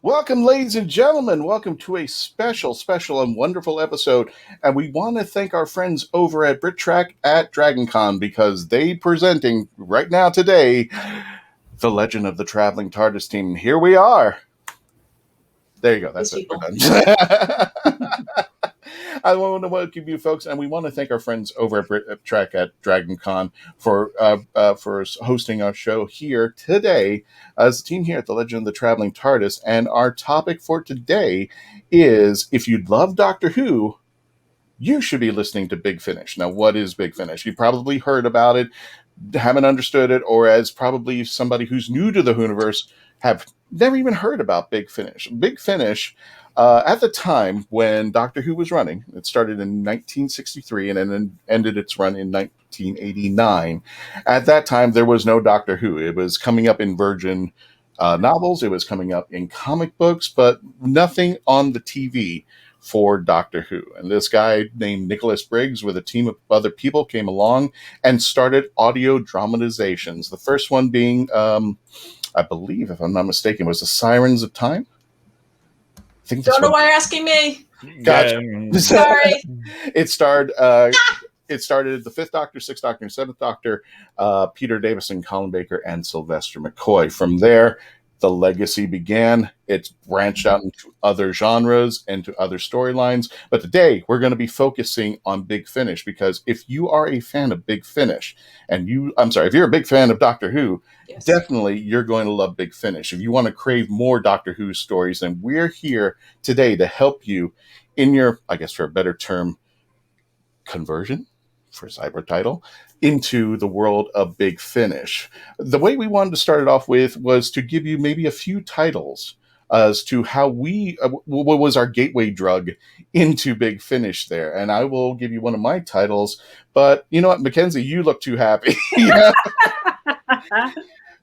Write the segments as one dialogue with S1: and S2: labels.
S1: Welcome, ladies and gentlemen. Welcome to a special, and wonderful episode. And we want to thank our friends over at BritTrack at DragonCon because they presenting right now today the Legend of the Traveling TARDIS team. Here we are. There you go. That's it. We're done. I want to welcome you folks, and we want to thank our friends over at BritTrack at DragonCon for hosting our show here today as a team here at the Legend of the Traveling TARDIS. And our topic for today is, if you love Doctor Who, you should be listening to Big Finish. Now, what is Big Finish? You probably heard about it, haven't understood it, or as probably somebody who's new to the Whoniverse have never even heard about Big Finish. Big Finish, at the time when Doctor Who was running, it started in 1963 and then ended its run in 1989. At that time, there was no Doctor Who. It was coming up in Virgin novels, it was coming up in comic books, but nothing on the TV for Doctor Who. And this guy named Nicholas Briggs with a team of other people came along and started audio dramatizations. The first one being, I believe, if I'm not mistaken, was The Sirens of Time.
S2: Don't know why you're asking me.
S1: Gotcha.
S2: Sorry.
S1: It started the Fifth Doctor, Sixth Doctor, and Seventh Doctor, Peter Davison, Colin Baker, and Sylvester McCoy. From there, the legacy began. It branched out into other genres and to other storylines. But today, we're going to be focusing on Big Finish, because if you are a fan of Big Finish, if you're a big fan of Doctor Who, yes, definitely you're going to love Big Finish. If you want to crave more Doctor Who stories, then we're here today to help you in your, I guess for a better term, conversion, for cyber title, into the world of Big Finish. The way we wanted to start it off with was to give you maybe a few titles as to how what was our gateway drug into Big Finish there. And I will give you one of my titles, but you know what, Mackenzie, you look too happy.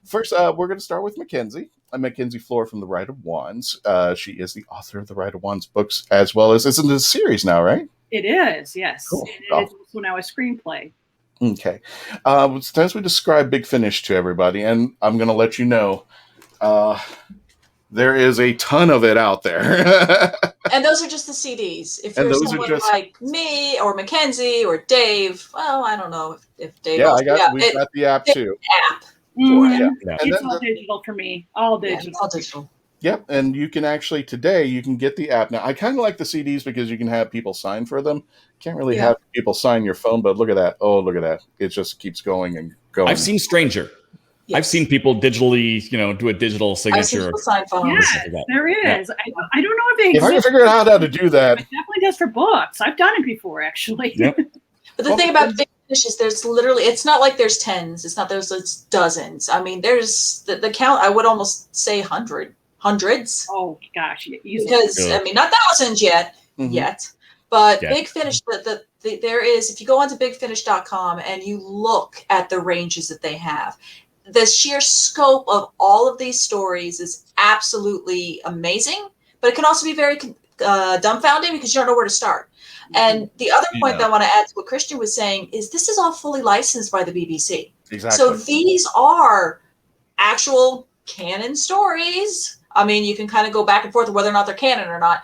S1: First, we're going to start with Mackenzie. Mackenzie Floor from The Rite of Wands. She is the author of the Rite of Wands books, as well as it's in the series now, right?
S3: It is, yes.
S1: Cool.
S3: It is also now a screenplay.
S1: Okay. As we describe Big Finish to everybody, and I'm going to let you know, there is a ton of it out there.
S2: And those are just the CDs. If you're someone like me or Mackenzie or Dave, well, I don't know if Dave.
S1: Yeah, we've got the app too.
S2: App. Yeah.
S3: It's all digital for me. All digital.
S2: Yeah, all digital.
S1: Yep, and you can actually today you can get the app now. I kind of like the CDs because you can have people sign for them. Can't really have people sign your phone, but look at that! Oh, look at that! It just keeps going and going.
S4: I've seen Stranger. Yes. I've seen people digitally, do a digital signature.
S2: I've seen people sign phones.
S3: Yes, there is. Yeah. I don't know if they
S1: exist. If I can figure out how to do that,
S3: it definitely does for books. I've done it before, actually.
S1: Yep.
S2: But the thing about Big Finish is there's literally, it's not like there's tens. It's not it's dozens. I mean, there's the count. I would almost say hundreds.
S3: Oh gosh, easily.
S2: Because I mean, not thousands yet, but Big Finish. There is, if you go onto BigFinish.com and you look at the ranges that they have, the sheer scope of all of these stories is absolutely amazing. But it can also be very dumbfounding because you don't know where to start. And the other point that I want to add to what Christian was saying is this is all fully licensed by the BBC.
S1: Exactly.
S2: So these are actual canon stories. I mean, you can kind of go back and forth whether or not they're canon or not,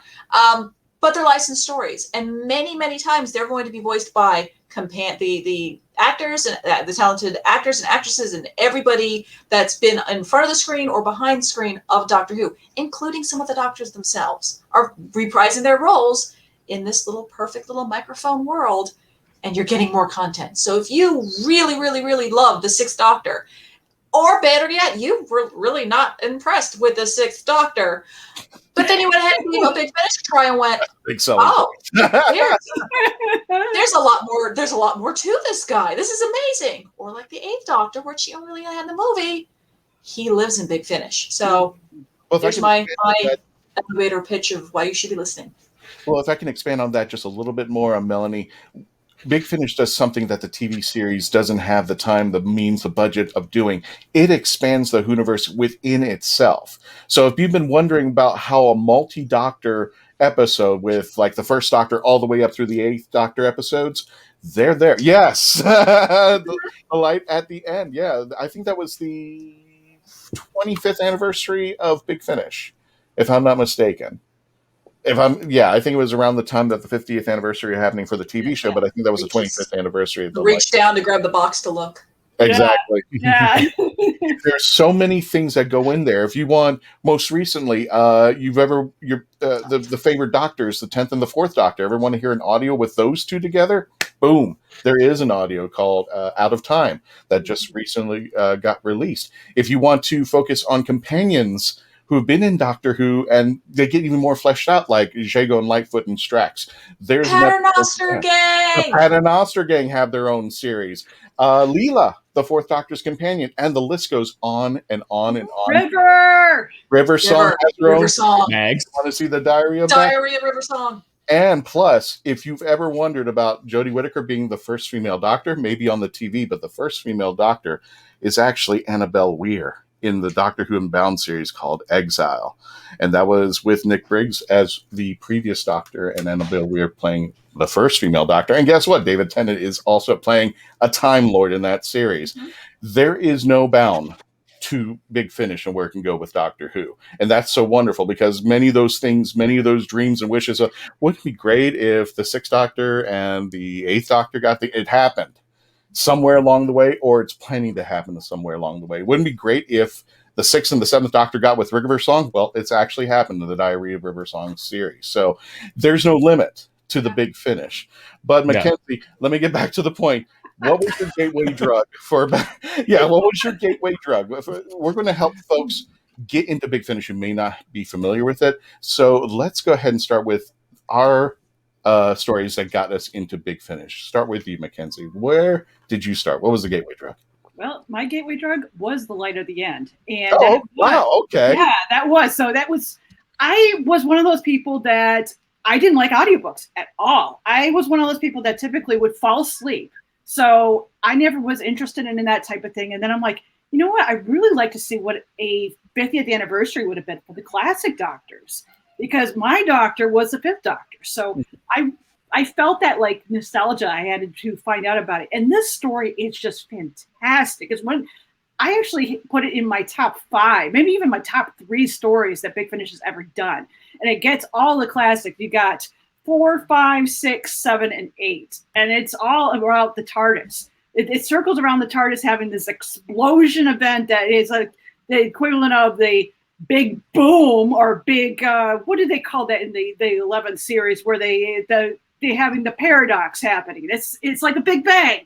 S2: but they're licensed stories. And many, many times they're going to be voiced by the actors and the talented actors and actresses and everybody that's been in front of the screen or behind the screen of Doctor Who, including some of the doctors themselves, are reprising their roles in this perfect little microphone world, and you're getting more content. So if you really, really, really love the Sixth Doctor, or better yet, you were really not impressed with the Sixth Doctor, but then you went ahead and gave a Big Finish try and went, there's a lot more to this guy. This is amazing. Or like the Eighth Doctor, which you really had in the movie, he lives in Big Finish. So there's my elevator pitch of why you should be listening.
S1: Well, if I can expand on that just a little bit more, Melanie, Big Finish does something that the TV series doesn't have the time, the means, the budget of doing. It expands the Whoniverse within itself. So if you've been wondering about how a multi-Doctor episode with like the first Doctor all the way up through the Eighth Doctor episodes, they're there. Yes. the light at the end. Yeah. I think that was the 25th anniversary of Big Finish. if I'm not mistaken. I think it was around the time that the 50th anniversary happening for the TV show, but I think that was the 25th anniversary of the
S2: reach down to grab the box to look.
S1: Exactly.
S3: Yeah.
S1: There's so many things that go in there. If you want, most recently, the favorite Doctors, the 10th and the 4th Doctor. Ever want to hear an audio with those two together? Boom! There is an audio called "Out of Time" that just recently got released. If you want to focus on companions who have been in Doctor Who and they get even more fleshed out, like Jago and Lightfoot and Strax. There's
S2: Paternoster Gang.
S1: The Paternoster Gang have their own series. Leela, the 4th Doctor's companion, and the list goes on and on and on. River Song has her own.
S4: Mags.
S1: Want to see the Diary of
S2: River Song.
S1: And plus, if you've ever wondered about Jodie Whittaker being the first female Doctor, maybe on the TV, but the first female Doctor is actually Annabelle Weir in the Doctor Who Unbound series called Exile. And that was with Nick Briggs as the previous Doctor and Annabelle Weir playing the first female Doctor. And guess what? David Tennant is also playing a Time Lord in that series. Mm-hmm. There is no bound to Big Finish and where it can go with Doctor Who. And that's so wonderful because many of those things, many of those dreams and wishes, wouldn't it be great if the 6th Doctor and the 8th Doctor it happened somewhere along the way, or it's planning to happen somewhere along the way. Wouldn't it be great if the 6th and the 7th Doctor got with River Song? Well, it's actually happened in the Diary of River Song series. So there's no limit to the Big Finish. But Mackenzie, let me get back to the point. What was your gateway drug for? What was your gateway drug? We're going to help folks get into Big Finish who may not be familiar with it. So let's go ahead and start with our stories that got us into Big Finish. Start with you, Mackenzie. Where did you start? What was the gateway drug?
S3: Well, my gateway drug was The Light of the End. And
S1: okay.
S3: Yeah, that was. So I was one of those people that I didn't like audiobooks at all. I was one of those people that typically would fall asleep. So I never was interested in that type of thing. And then I'm like, you know what? I really like to see what a 50th anniversary would have been for the classic Doctors, because my Doctor was the 5th Doctor. So I felt that like nostalgia. I had to find out about it. And this story is just fantastic. It's one I actually put it in my top 5, maybe even my top 3 stories that Big Finish has ever done. And it gets all the classic. You got 4, 5, 6, 7, and 8. And it's all about the TARDIS. It circles around the TARDIS having this explosion event that is like the equivalent of the big boom or big, what do they call that in the 11th series where they having the paradox happening. It's like a big bang.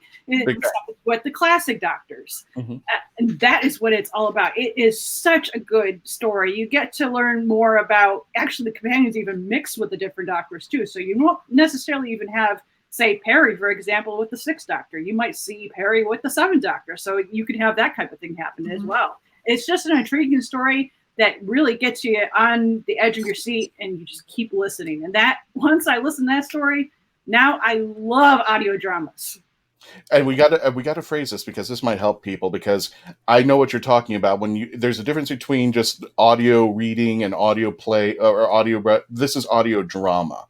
S3: With the classic Doctors. Mm-hmm. And that is what it's all about. It is such a good story. You get to learn more about, actually the companions even mix with the different Doctors too. So you won't necessarily even have, say, Perry, for example, with the 6th Doctor. You might see Perry with the 7th Doctor. So you can have that type of thing happen mm-hmm. as well. It's just an intriguing story that really gets you on the edge of your seat and you just keep listening. And that, once I listen to that story, now I love audio dramas.
S1: And we got to phrase this because this might help people, because I know what you're talking about. There's a difference between just audio reading and audio play or audio. This is audio drama.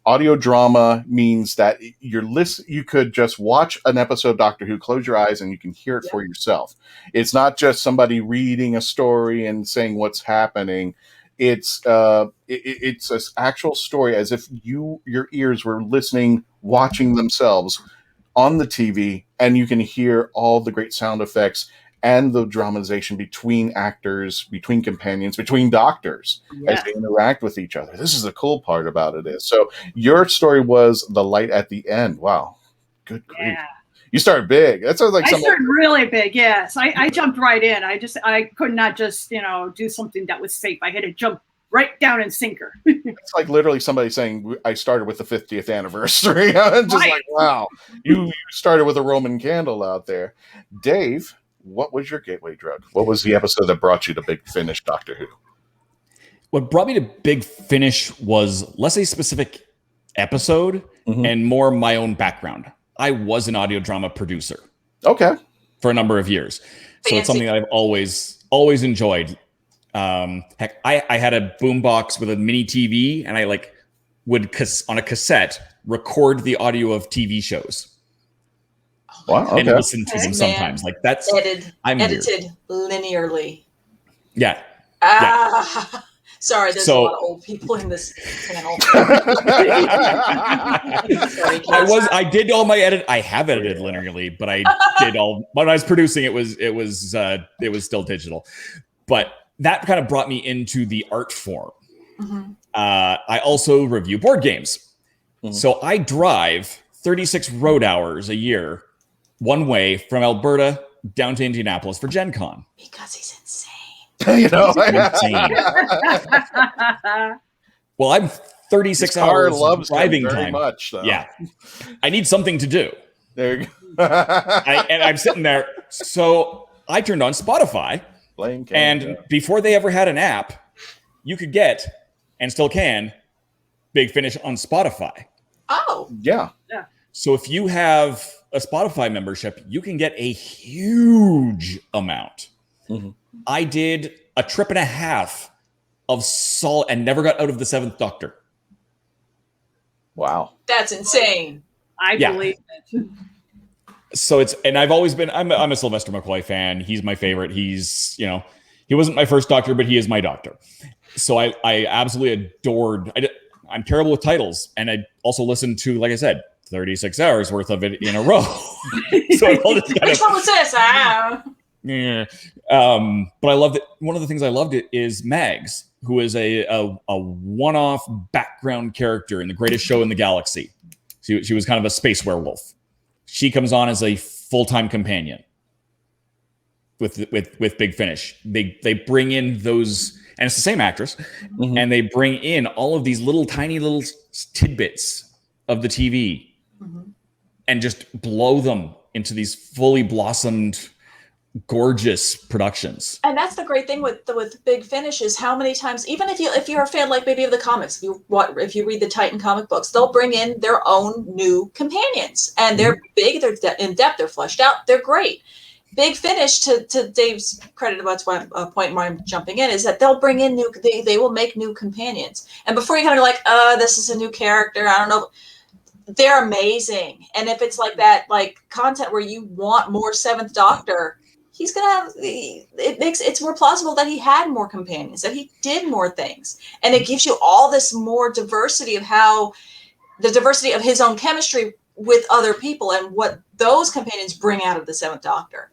S1: Audio drama means that you could just watch an episode of Doctor Who, close your eyes, and you can hear it for yourself. It's not just somebody reading a story and saying what's happening. It's an actual story, as if your ears were listening, watching themselves on the TV, and you can hear all the great sound effects and the dramatization between actors, between companions, between Doctors as they interact with each other. This is the cool part about it is. So your story was The Light at the End. Wow. Good grief. Yeah. You started big. That sounds like
S3: I started really big, yes. I jumped right in. I could not just, do something that was safe. I had to jump right down and sinker.
S1: It's like literally somebody saying, I started with the 50th anniversary. I'm just like, wow, you started with a Roman candle out there. Dave, what was your gateway drug? What was the episode that brought you to Big Finish Doctor Who?
S4: What brought me to Big Finish was less a specific episode mm-hmm. and more my own background. I was an audio drama producer.
S1: Okay.
S4: For a number of years. So it's something that I've always enjoyed. Heck, I had a boombox with a mini TV, and I would on a cassette record the audio of TV shows.
S1: Wow! Okay.
S4: And listen to them sometimes.
S2: Edited linearly.
S4: Yeah.
S2: Sorry, there's a lot of old people in this panel.
S4: I did all my edit. I have edited linearly, but I did all when I was producing. It was still digital, but that kind of brought me into the art form. Mm-hmm. I also review board games, so I drive 36 road hours a year, one way from Alberta down to Indianapolis for Gen Con.
S2: Because he's insane.
S1: You know,
S4: well, I'm 36 hours driving
S1: very
S4: time.
S1: Much, though.
S4: Yeah, I need something to do.
S1: There you go.
S4: And I'm sitting there, so I turned on Spotify, and before they ever had an app, you could get and still can Big Finish on Spotify.
S2: Oh,
S1: yeah.
S4: So if you have a Spotify membership, you can get a huge amount. Mm-hmm. I did a trip and a half of Sol and never got out of the Seventh Doctor.
S1: Wow.
S2: That's insane.
S3: I believe it.
S4: So I've always been, I'm a Sylvester McCoy fan. He's my favorite. He's, he wasn't my first Doctor, but he is my Doctor. So I absolutely adored, I'm terrible with titles. And I also listened to, like I said, 36 hours worth of it in a row. So it all just kind
S2: Which one was this?
S4: Yeah. But I loved it. One of the things I loved it is Mags, who is a one-off background character in The Greatest Show in the Galaxy. She was kind of a space werewolf. She comes on as a full-time companion with Big Finish. They bring in those, and it's the same actress, and they bring in all of these tiny little tidbits of the TV and just blow them into these fully blossomed, gorgeous productions.
S2: And that's the great thing with Big Finish is how many times, even if you're a fan like maybe of the comics, if you read the Titan comic books, they'll bring in their own new companions, and they're big, they're in depth, they're fleshed out, they're great. Big Finish, to Dave's credit, that's why point where I'm jumping in, is that they'll bring in they will make new companions, and before you kind of like, this is a new character, I don't know. They're amazing. And if it's like that, like content where you want more Seventh Doctor, he's going to have, it's more plausible that he had more companions, that he did more things. And it gives you all this more diversity of the diversity of his own chemistry with other people and what those companions bring out of the Seventh Doctor.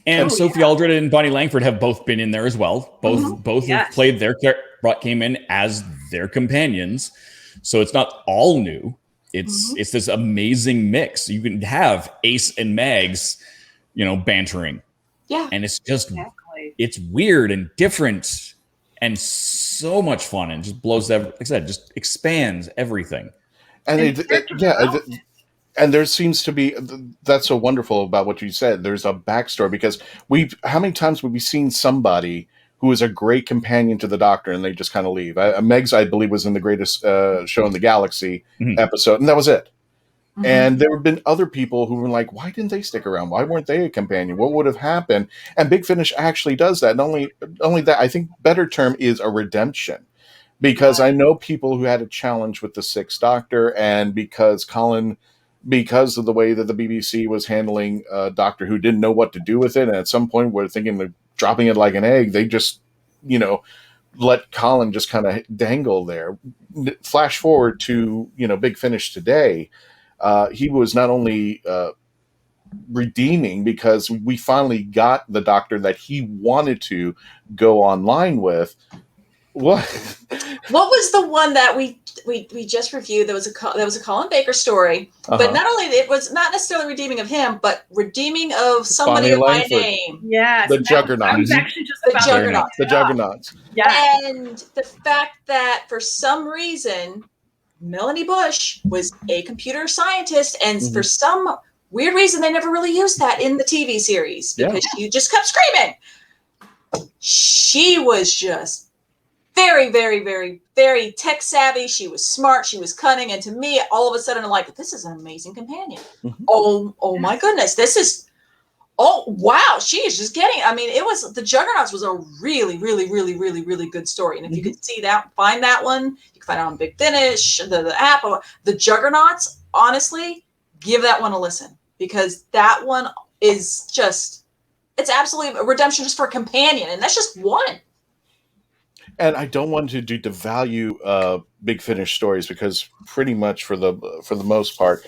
S4: And Sophie Aldred and Bonnie Langford have both been in there as well. Both have played came in as their companions. So it's not all new. It's this amazing mix. You can have Ace and Mags, bantering. Yeah. And it's just, it's weird and different and so much fun and just blows, like I said, just expands everything.
S1: And and there seems to be, that's so wonderful about what you said. There's a backstory because how many times have we seen somebody who is a great companion to the Doctor and they just kind of leave? Megs, I believe, was in the Greatest Show in the Galaxy episode, and that was it. And there have been other people who were like, why didn't they stick around? Why weren't they a companion? What would have happened? And Big Finish actually does that. Not only that, I think better term is a redemption. Because I know people who had a challenge with the Sixth Doctor, and because of the way that the BBC was handling Doctor Who, didn't know what to do with it, and at some point were thinking of dropping it like an egg, they just, let Colin just kind of dangle there. Flash forward to, Big Finish today. He was not only redeeming because we finally got the Doctor that he wanted to go online with. What
S2: was the one that we just reviewed? That was a Colin Baker story, but not only it was not necessarily redeeming of him, but redeeming of somebody by name.
S3: Yes,
S1: the Juggernauts.
S3: I was actually just
S2: the Juggernauts.
S1: The Juggernauts.
S2: Yeah, and the fact that for some reason Melanie Bush was a computer scientist, and for some weird reason they never really used that in the TV series because you just kept screaming. She was just very, very, very, very tech savvy. She was smart. She was cunning. And to me, all of a sudden, I'm like, this is an amazing companion. Oh my goodness. Wow. She is just getting, the Juggernauts was a really, really, really, really, really good story. And if you could see that, find that one, you can find it on Big Finish, the app, the Juggernauts, honestly, give that one a listen because that one is just, it's absolutely a redemption just for a companion. And that's just one.
S1: And I don't want to devalue Big Finish stories, because pretty much for the most part,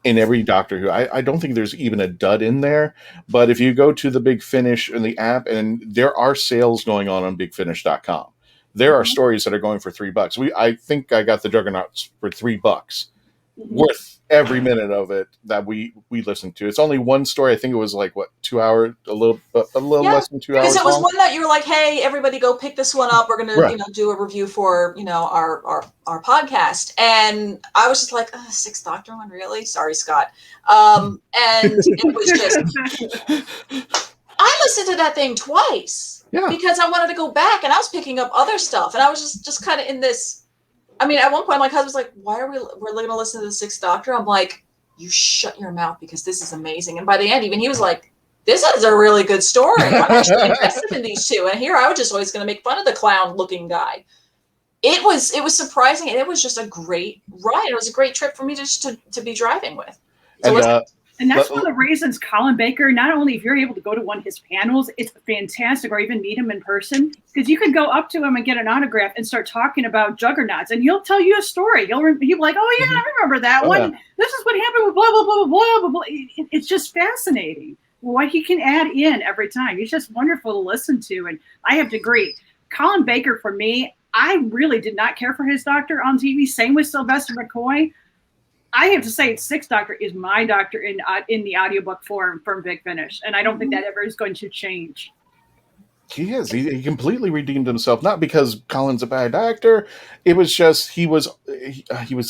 S1: in every Doctor Who, I don't think there's even a dud in there. But if you go to the Big Finish in the app, and there are sales going on BigFinish.com, there are stories that are going for $3. I think I got the Juggernauts for $3, worth every minute of it that we listened to. It's only one story. I think it was like 2 hours, a little less than 2 hours.
S2: Because it was
S1: long.
S2: one that you were like, "Hey, everybody, go pick this one up. We're gonna, do a review for, our podcast." And I was just like, "Sixth Doctor one, really? Sorry, Scott." And it was just, I listened to that thing twice because I wanted to go back, and I was picking up other stuff, and I was just kind of in this. I mean, at one point, my husband's like, "Why are we're going to listen to the Sixth Doctor?" I'm like, "You shut your mouth, because this is amazing." And by the end, even he was like, "This is a really good story. I'm actually invested in these two." And here I was just always going to make fun of the clown-looking guy. It was surprising, and it was just a great ride. It was a great trip for me just to be driving with. So
S3: and that's one of the reasons Colin Baker, not only if you're able to go to one of his panels, it's fantastic, or even meet him in person, because you can go up to him and get an autograph and start talking about Juggernauts, and he'll tell you a story. He'll be like, "Oh yeah, I remember that one. Yeah. This is what happened with blah, blah, blah, blah, blah, blah." It's just fascinating what he can add in every time. He's just wonderful to listen to. And I have to agree, Colin Baker, for me, I really did not care for his Doctor on TV. Same with Sylvester McCoy. I have to say, Sixth Doctor is my Doctor in the audiobook form from Big Finish, and I don't think that ever is going to change.
S1: He is. He completely redeemed himself, not because Colin's a bad actor. It was just he was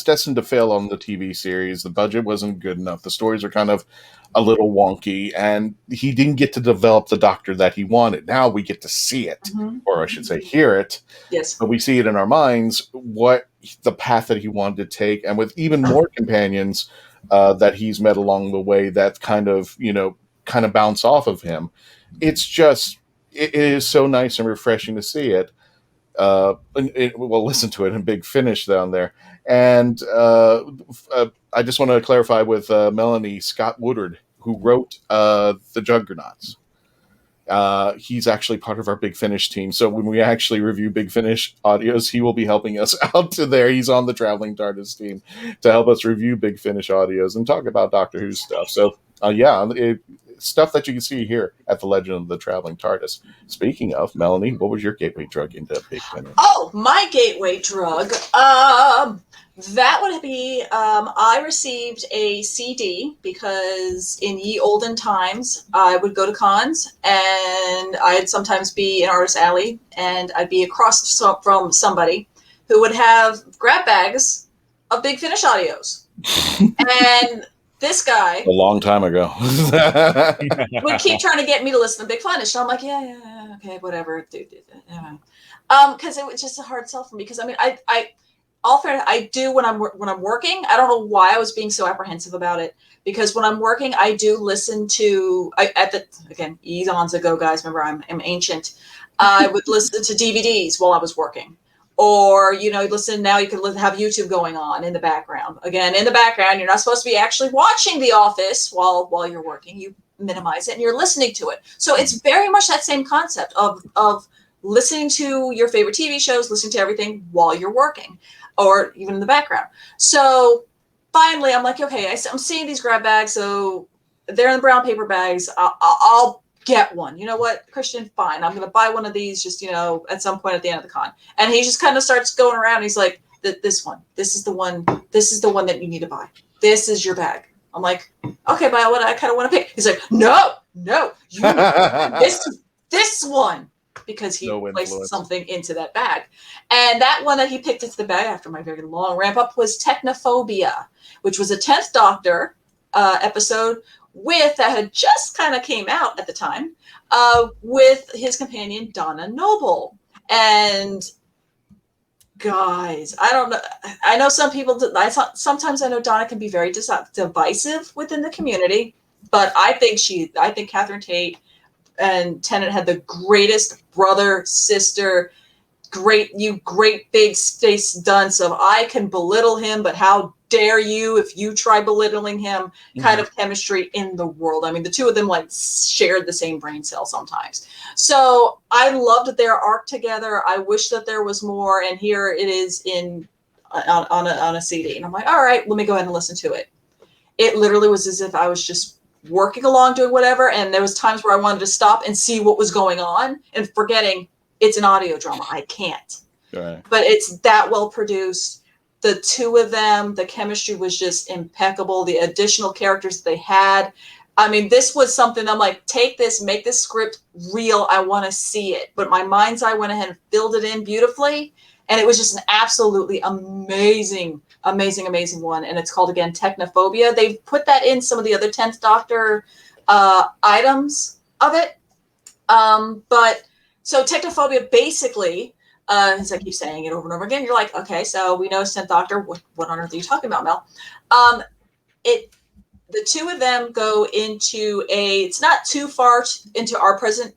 S1: destined to fail on the TV series. The budget wasn't good enough. The stories are kind of a little wonky, and he didn't get to develop the Doctor that he wanted. Now we get to see it, or I should say hear it.
S2: Yes.
S1: But we see it in our minds, what the path that he wanted to take, and with even more companions that he's met along the way that kind of bounce off of him. It's just, it is so nice and refreshing to see it. We'll listen to it in Big Finish down there. And I just want to clarify with Melanie, Scott Woodard, who wrote the Juggernauts. He's actually part of our Big Finish team. So when we actually review Big Finish audios, he will be helping us out to there. He's on the Traveling TARDIS team to help us review Big Finish audios and talk about Doctor Who stuff. So stuff that you can see here at the Legend of the Traveling TARDIS. Speaking of, Melanie, what was your gateway drug into Big Finish?
S2: Oh, my gateway drug. That would be, I received a CD because in ye olden times, I would go to cons and I'd sometimes be in Artist Alley and I'd be across from somebody who would have grab bags of Big Finish audios. And this guy,
S1: a long time ago,
S2: would keep trying to get me to listen to Big Finish. And I'm like, yeah, okay, whatever. Because it was just a hard sell for me. Because I mean, all fair, I do when I'm working. I don't know why I was being so apprehensive about it. Because when I'm working, I do listen to eons ago, guys. Remember, I'm ancient. I would listen to DVDs while I was working. Or, listen, now you can have YouTube going on in the background. Again, in the background, you're not supposed to be actually watching The Office while you're working. You minimize it and you're listening to it. So it's very much that same concept of listening to your favorite TV shows, listening to everything while you're working or even in the background. So finally, I'm like, okay, I'm seeing these grab bags. So they're in the brown paper bags. I'll get one. You know what, Christian, fine. I'm going to buy one of these just, at some point at the end of the con. And he just kind of starts going around. He's like, this is the one that you need to buy. This is your bag. I'm like, okay, but I kind of want to pick. He's like, no, you this one, because he placed something into that bag. And that one that he picked into the bag after my very long ramp up was Technophobia, which was a 10th Doctor episode that had just kind of came out at the time with his companion Donna Noble. And guys, I don't know. I know some people. Sometimes I know Donna can be very divisive within the community, but I think Catherine Tate and Tennant had the greatest brother sister. Great big space dunce of I can belittle him, but how dare you if you try belittling him kind of chemistry in the world. I mean, the two of them like shared the same brain cell sometimes. So I loved their arc together. I wish that there was more, and here it is on a CD, and I'm like, all right, let me go ahead and listen to it. It literally was as if I was just working along doing whatever, and there was times where I wanted to stop and see what was going on, and forgetting it's an audio drama. I can't.
S1: Right.
S2: But it's that well produced. The two of them, the chemistry was just impeccable. The additional characters they had. I mean, this was something I'm like, take this, make this script real. I want to see it. But my mind's eye went ahead and filled it in beautifully. And it was just an absolutely amazing one. And it's called, again, Technophobia. They've put that in some of the other 10th Doctor items of it. But so Technophobia basically, as I keep saying it over and over again, you're like, okay, so we know it's 10th Doctor. What on earth are you talking about, Mel? The two of them go into it's not too far into our present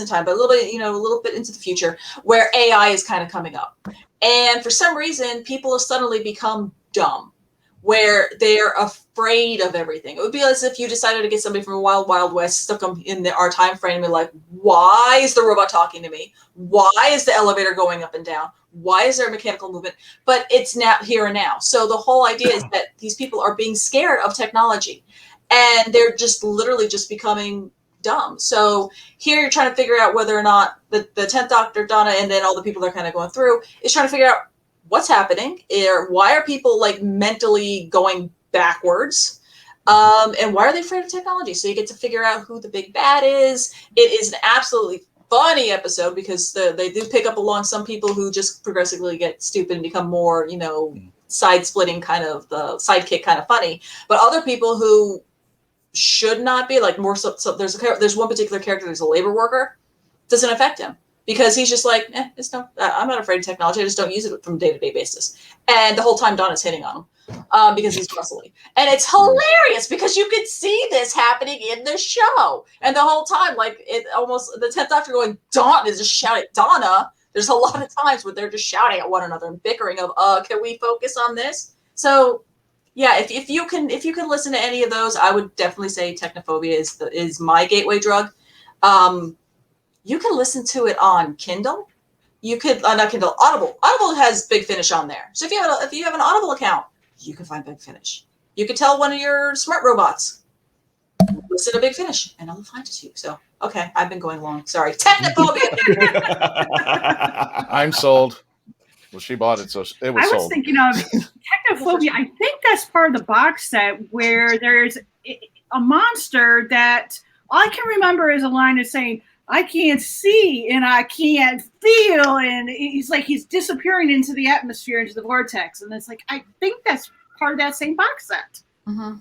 S2: time, but a little bit into the future, where AI is kind of coming up. And for some reason, people have suddenly become dumb, where they're afraid of everything. It would be as if you decided to get somebody from Wild Wild West, stuck them in our time frame, and be like, why is the robot talking to me? Why is the elevator going up and down? Why is there a mechanical movement? But it's now here and now. So the whole idea is that these people are being scared of technology, and they're just literally just becoming dumb. So here you're trying to figure out whether or not the 10th Doctor, Donna, and then all the people they're kind of going through is trying to figure out what's happening, or why are people like mentally going backwards, and why are they afraid of technology? So you get to figure out who the big bad is. It is an absolutely funny episode because they do pick up along some people who just progressively get stupid and become more, side-splitting kind of the sidekick kind of funny, but other people who should not be, like, more so there's one particular character, there's a labor worker, doesn't affect him because he's just like, I'm not afraid of technology, I just don't use it from a day-to-day basis. And the whole time Donna's hitting on him because he's muscly, and it's hilarious because you could see this happening in the show, and the whole time, like, it almost the 10th Doctor going, Donna is just shouting at Donna. There's a lot of times where they're just shouting at one another and bickering of, can we focus on this? So yeah, if you can listen to any of those, I would definitely say Technophobia is my gateway drug. You can listen to it on Kindle. You could not Kindle, Audible. Audible has Big Finish on there. So if you have an Audible account, you can find Big Finish. You could tell one of your smart robots, listen to Big Finish, and it'll find it to you. So okay, I've been going long. Sorry, Technophobia.
S1: I'm sold. Well, she bought it, so it was sold.
S3: I was thinking of Technophobia. I think that's part of the box set where there's a monster that all I can remember is a line is saying, I can't see and I can't feel. And he's disappearing into the atmosphere, into the vortex. And it's like, I think that's part of that same box set.
S2: Mm-hmm.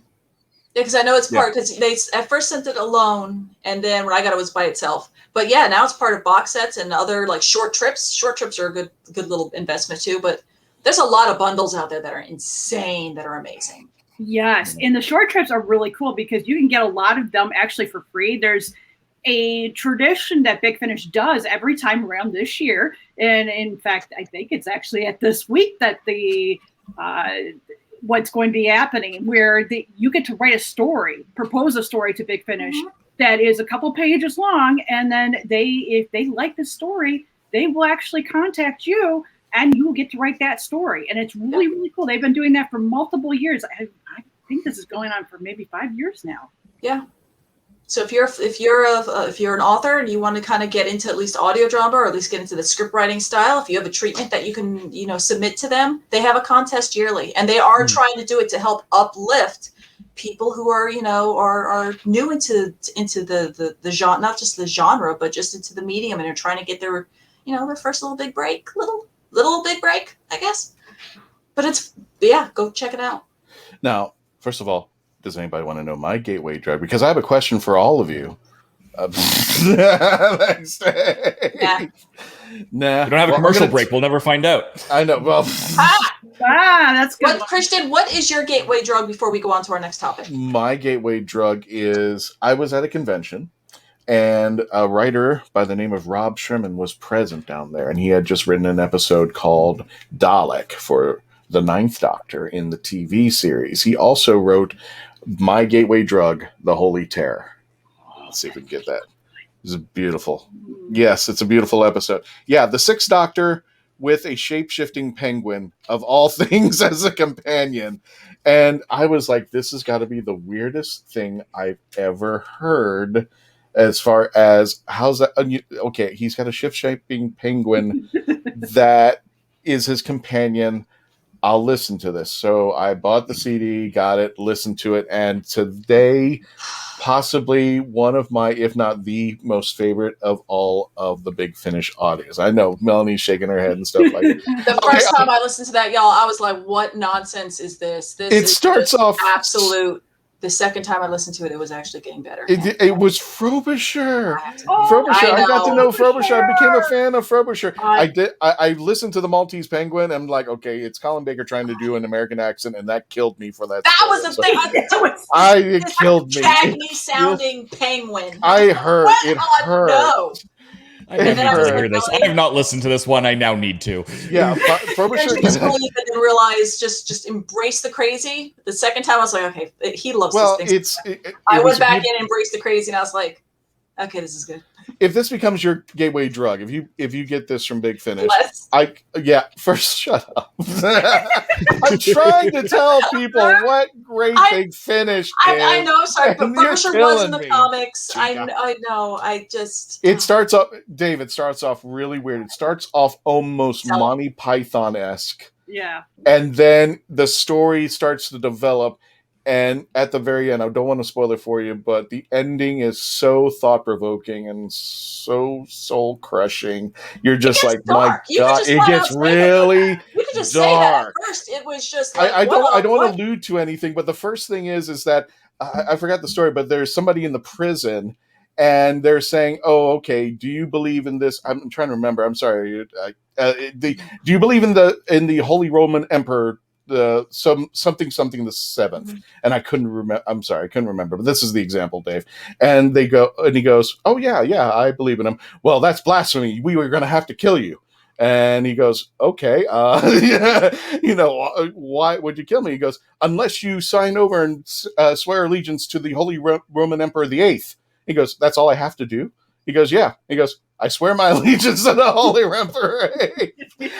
S2: Yeah, because I know it's part, because they at first sent it alone, and then when I got it was by itself. But yeah, now it's part of box sets and other like short trips. Short trips are a good little investment too. But there's a lot of bundles out there that are insane, that are amazing.
S3: Yes, and the short trips are really cool because you can get a lot of them actually for free. There's a tradition that Big Finish does every time around this year, and in fact, I think it's actually at this week that the what's going to be happening, where you get to write a story, propose a story to Big Finish that is a couple pages long, and then if they like the story, they will actually contact you, and you will get to write that story. And it's really, really cool. They've been doing that for multiple years. I think this is going on for maybe 5 years now.
S2: Yeah. So if you're an author and you want to kind of get into at least audio drama, or at least get into the script writing style, if you have a treatment that you can submit to them, they have a contest yearly, and they are trying to do it to help uplift people who are are new into the genre, not just the genre, but just into the medium, and are trying to get their their first little big break, little big break, I guess. But go check it out.
S1: Now, first of all, does anybody want to know my gateway drug? Because I have a question for all of you. Next day.
S2: Yeah.
S1: Nah.
S4: We don't have a commercial break. We'll never find out.
S1: I know. Well,
S3: that's good.
S2: Christian, what is your gateway drug before we go on to our next topic?
S1: My gateway drug is, I was at a convention, and a writer by the name of Rob Sherman was present down there, and he had just written an episode called Dalek for the Ninth Doctor in the TV series. He also wrote my gateway drug, The Holy Terror. Let's see if we can get that. This is beautiful. Yes, it's a beautiful episode. Yeah, the Sixth Doctor with a shape-shifting penguin, of all things, as a companion. And I was like, this has got to be the weirdest thing I've ever heard, as far as, how's that? Okay, he's got a shape-shifting penguin that is his companion. I'll listen to this. So I bought the CD, got it, listened to it, and today, possibly one of my, if not the most favorite of all of the Big Finish audios. I know Melanie's shaking her head and stuff like that.
S2: The first time I listened to that, y'all, I was like, what nonsense is this?
S1: It starts off
S2: absolute. The second time I listened to it, it was actually getting better.
S1: It was Frobisher.
S2: Frobisher.
S1: I got to know Frobisher. I became a fan of Frobisher. I listened to the Maltese Penguin. And I'm like, okay, it's Colin Baker trying to do an American accent, and that killed me for that.
S2: That was the thing.
S1: It killed me.
S2: Shaggy sounding penguin.
S1: I heard it hurt.
S2: No.
S4: I never hear this. I have not listened to this one. I now need to.
S1: Yeah, Frobisher.
S2: Just believe it and realize, just embrace the crazy. The second time I was like, okay, he loves this thing. I went back in and embraced the crazy, and I was like, okay, this is good.
S1: If this becomes your gateway drug, if you get this from Big Finish, first shut up. I'm trying to tell people what great Big Finish did.
S2: I know, sorry, but Frobisher was in the comics. I know. It
S1: starts off, Dave. It starts off really weird. It starts off almost Monty Python-esque.
S3: Yeah.
S1: And then the story starts to develop. And at the very end, I don't want to spoil it for you, but the ending is so thought-provoking and so soul-crushing. You're just like, my God, it gets really
S2: you could just
S1: dark.
S2: Say that at first. It was just like,
S1: I don't want to allude to anything, but the first thing is that I forgot the story, but there's somebody in the prison, and they're saying, "Oh, okay, do you believe in this?" I'm trying to remember. I'm sorry. Do you believe in the Holy Roman Emperor? Something the seventh, and I couldn't remember. I'm sorry, I couldn't remember. But this is the example, Dave. And he goes, "Oh yeah, I believe in him." Well, that's blasphemy. We were going to have to kill you. And he goes, "Okay, why would you kill me?" He goes, "Unless you sign over and swear allegiance to the Holy Roman Emperor the Eighth." He goes, "That's all I have to do." He goes, "Yeah." He goes, "I swear my allegiance to the Holy Emperor."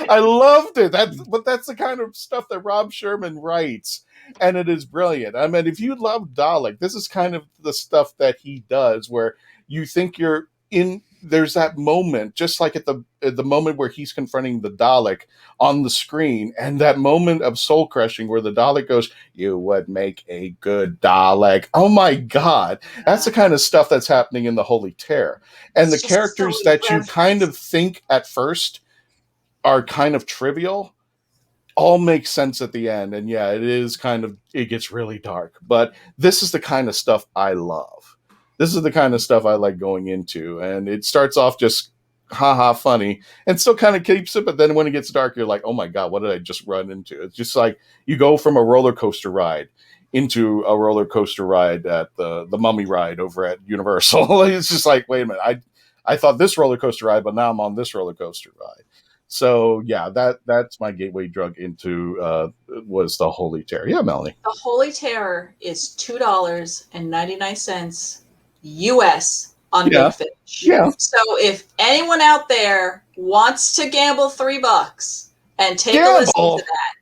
S1: I loved it. But that's the kind of stuff that Rob Sherman writes, and it is brilliant. I mean, if you love Dalek, this is kind of the stuff that he does, where you think you're in. There's that moment, just like at the moment where he's confronting the Dalek on the screen, and that moment of soul crushing where the Dalek goes, "You would make a good Dalek." Oh my God, that's the kind of stuff that's happening in the Holy Terror, and the characters that you kind of think at first are kind of trivial all make sense at the end. And yeah, it gets really dark, but this is the kind of stuff I love. This is the kind of stuff I like going into. And it starts off just haha funny and still kind of keeps it. But then when it gets dark, you're like, oh my God, what did I just run into? It's just like you go from a roller coaster ride into a roller coaster ride at the Mummy ride over at Universal. It's just like, wait a minute, I thought this roller coaster ride, but now I'm on this roller coaster ride. So yeah, that's my gateway drug into was the Holy Terror. Yeah, Melanie.
S2: The Holy Terror is $2.99 US on Big Finish.
S1: Yeah.
S2: So if anyone out there wants to gamble $3 and take a listen to that,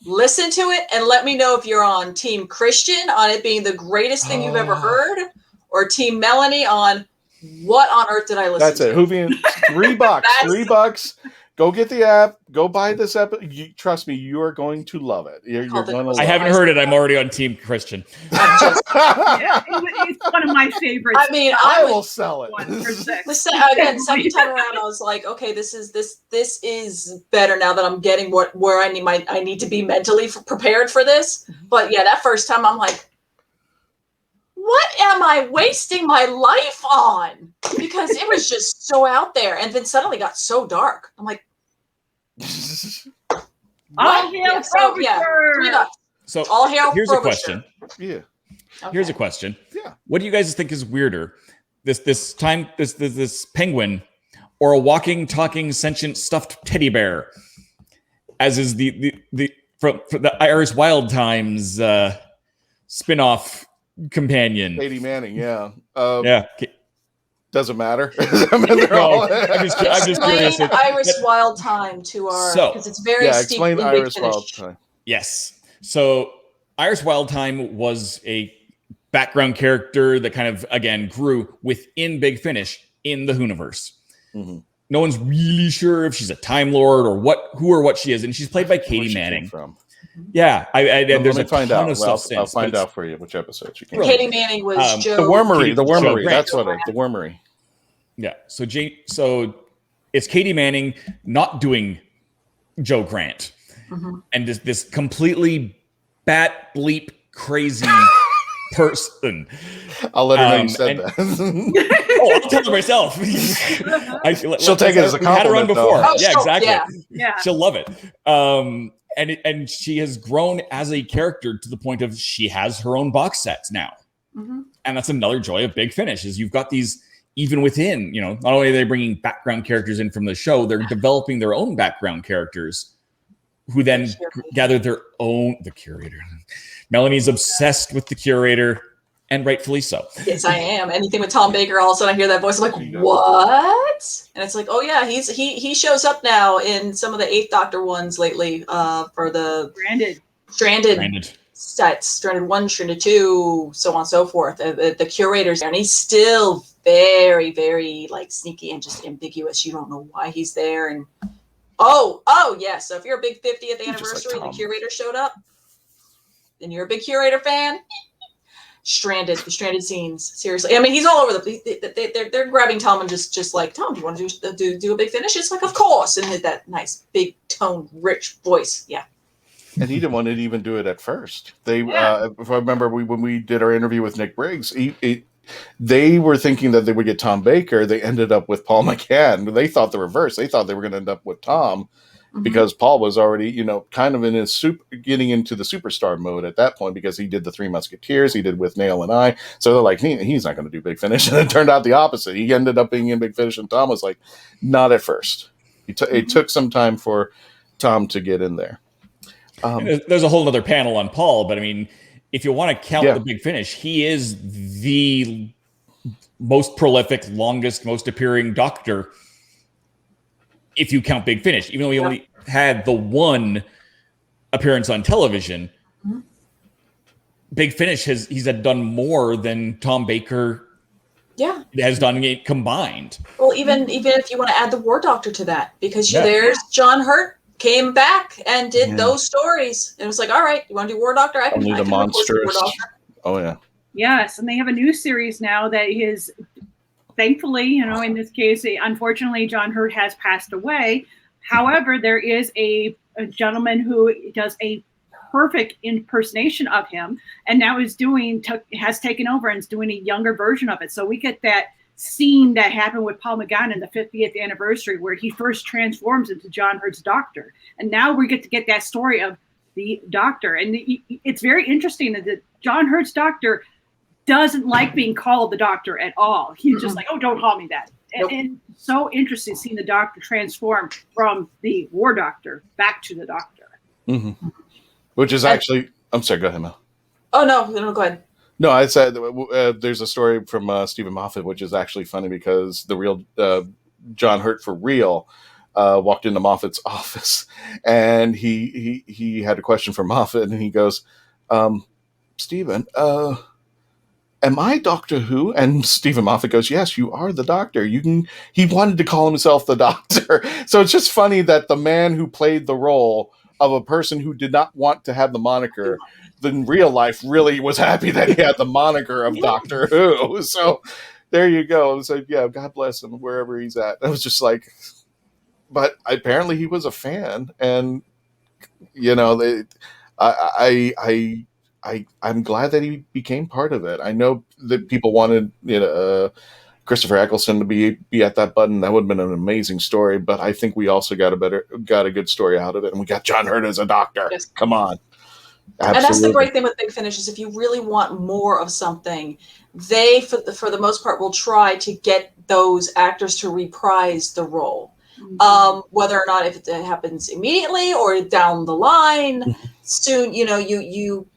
S2: listen to it and let me know if you're on Team Christian on it being the greatest thing you've ever heard, or Team Melanie on what on earth did I listen to?
S1: That's it. Hoovian, $3. $3. Go get the app. Go buy this app. Trust me, you are going to love it. You're going to love it.
S4: I haven't heard it. I'm already on Team Christian.
S3: It's one of my favorites.
S2: I mean,
S1: I will sell it.
S2: Again, second time around, I was like, okay, this is better now that I'm getting where I need to be mentally prepared for this. But yeah, that first time, I'm like, what am I wasting my life on? Because it was just so out there, and then suddenly got so dark. I'm like,
S3: all hail Frobisher!
S4: So
S2: all hail
S4: here's
S2: Frobisher.
S4: A question.
S1: Yeah.
S2: Okay.
S4: Here's a question.
S1: Yeah.
S4: What do you guys think is weirder? This penguin, or a walking, talking, sentient stuffed teddy bear? As is the from the Iris Wild Times spin-off companion.
S1: Katie Manning, yeah.
S4: Yeah.
S1: Doesn't matter. I mean, they're
S4: No,
S1: all...
S4: I'm just curious.
S2: Explain Iris Wild Time to our, because it's very steeped
S1: explain
S2: in Big
S1: Iris
S2: Finish.
S1: Wild Time.
S4: Yes. So Iris Wild Time was a background character that kind of, again, grew within Big Finish in the Whoniverse.
S1: Mm-hmm.
S4: No one's really sure if she's a Time Lord or who or what she is, and she's played by Katie Manning.
S1: From.
S4: Yeah, there's a
S1: find
S4: ton
S1: out.
S4: of stuff since.
S1: I'll find out for you which episode she came.
S2: Katie Manning was Joe.
S1: The Wormery. The Wormery.
S4: Joe
S1: That's what the Wormery.
S4: Yeah. So it's Katie Manning not doing Joe Grant, and this completely bat bleep crazy person.
S1: I'll let her know you said that.
S4: I'll tell her myself.
S1: She'll take it as a compliment.
S4: We had her on before.
S2: Oh,
S4: yeah, exactly.
S3: Yeah.
S4: She'll love it. And she has grown as a character to the point of she has her own box sets now. And that's another joy of Big Finish is you've got these, even within, not only are they bringing background characters in from the show, they're developing their own background characters who then gather their own, the curator. Melanie's obsessed with the curator, and rightfully so.
S2: Yes, I am. Anything with Tom Baker, all of a sudden I hear that voice. I'm like, what? And it's like, oh yeah, he shows up now in some of the 8th Doctor ones lately for the Stranded sets, Stranded 1, Stranded 2, so on and so forth. The curators, and he's still very, very like sneaky and just ambiguous. You don't know why he's there. And oh yes. So if you're a big 50th anniversary, the curator showed up, and you're a big curator fan. The stranded scenes. Seriously, I mean, he's all over they're grabbing Tom and just like, Tom, do you want to do a Big Finish? It's like, of course, and that nice big tone, rich voice. Yeah.
S1: And he didn't want to even do it at first. They, if I remember, when we did our interview with Nick Briggs, they were thinking that they would get Tom Baker. They ended up with Paul McCann. They thought the reverse. They thought they were going to end up with Tom. Because Paul was already, kind of in his getting into the superstar mode at that point, because he did the Three Musketeers, he did with Nail and I. So they're like, he's not going to do Big Finish. And it turned out the opposite. He ended up being in Big Finish, and Tom was like, not at first. It took some time for Tom to get in there.
S4: There's a whole other panel on Paul, but I mean, if you want to count the Big Finish, he is the most prolific, longest, most appearing Doctor. If you count Big Finish, even though he only had the one appearance on television, Big Finish he's done more than Tom Baker has done combined.
S2: Well, even if you want to add the War Doctor to that, because there's John Hurt came back and did those stories. And it was like, all right, you want to do War Doctor? I can
S1: the monsters. Oh, yeah.
S3: Yes, and they have a new series now that is... Thankfully, in this case, unfortunately, John Hurt has passed away. However, there is a gentleman who does a perfect impersonation of him, and now has taken over and is doing a younger version of it. So we get that scene that happened with Paul McGann in the 50th anniversary, where he first transforms into John Hurt's Doctor, and now we get to get that story of the Doctor, and it's very interesting that John Hurt's Doctor doesn't like being called the Doctor at all. He's just like, oh, don't call me that. And so interesting seeing the Doctor transform from the War Doctor back to the Doctor.
S1: Which is actually, I'm sorry, go ahead, Mel.
S2: Oh, no, go ahead.
S1: No, I said there's a story from Stephen Moffat, which is actually funny because the real John Hurt for real walked into Moffat's office, and he had a question for Moffat, and he goes, Stephen, am I Doctor Who? And Stephen Moffat goes, yes, you are the Doctor. He wanted to call himself the Doctor. So it's just funny that the man who played the role of a person who did not want to have the moniker, in real life, really was happy that he had the moniker of Doctor Who. So there you go. So yeah, God bless him wherever he's at. I was just like, but apparently he was a fan, and I'm glad that he became part of it. I know that people wanted Christopher Eccleston to be at that button. That would have been an amazing story, but I think we also got a good story out of it, and we got John Hurt as a Doctor. Yes. Come on. Absolutely.
S2: And that's the great thing with Big Finish is if you really want more of something, they, for the most part, will try to get those actors to reprise the role. Whether or not if it happens immediately or down the line soon, you